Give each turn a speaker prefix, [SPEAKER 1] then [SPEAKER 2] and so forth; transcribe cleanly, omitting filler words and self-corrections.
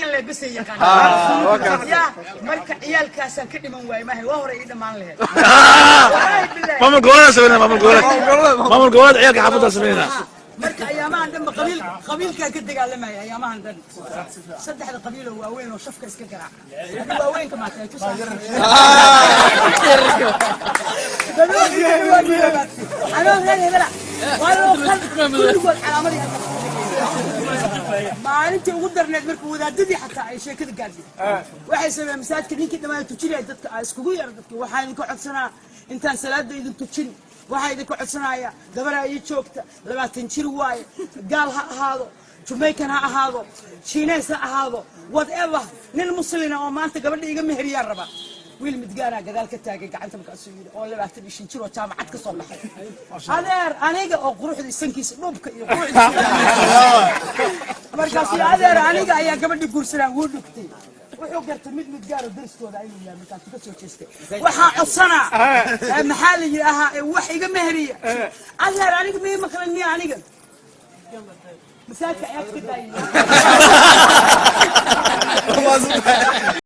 [SPEAKER 1] اللي بس يقان يا مركع عيال كاسان كدي من واي ما هي وهر اي دمان له
[SPEAKER 2] ماما قولنا سوينا ماما قولنا عيالك حافظها سوينا
[SPEAKER 1] مركع ايامها دم قبيل كان كدغالماي ايامها دن صدح القبيله واوين وشفك اسك قرع واوين كما تاي انا هي بلا والله كل علامه ما انت ugu darneed markuu wadaadadii xataa ay sheekada gaadhay waxay sameeyeen masaajidka ninkii dhamaan tujinay dadka iskugu yar dadka waxa idin ku codsanaa intaan salaada idin tujin waxa idin ku codsanaya gabadha ay joogta 20 jir waay gaal ha ahaado Jamaican ha ahaado Chinese ha ahaado whatever nin muslina oo maanta gabadha iga meheriyaan raba wiil midgaana gadaal ka taagay gacanta marka soo yiri oo 25 jir oo jaamacad ka soo baxay adeer aniga oo quruxda sankiisa dhubka iyo quruxda markaas adeer aniga ayaa gabadha guursanaa wuu dhugtay wuxuu gartay mid gaaro dariskooda ayuu yahay markaas ka soo jeestay waxa codsana maxaa la yiraahdaa wax iga meheriya adeer aniga ma maqlan miya aniga مساك عيالك كده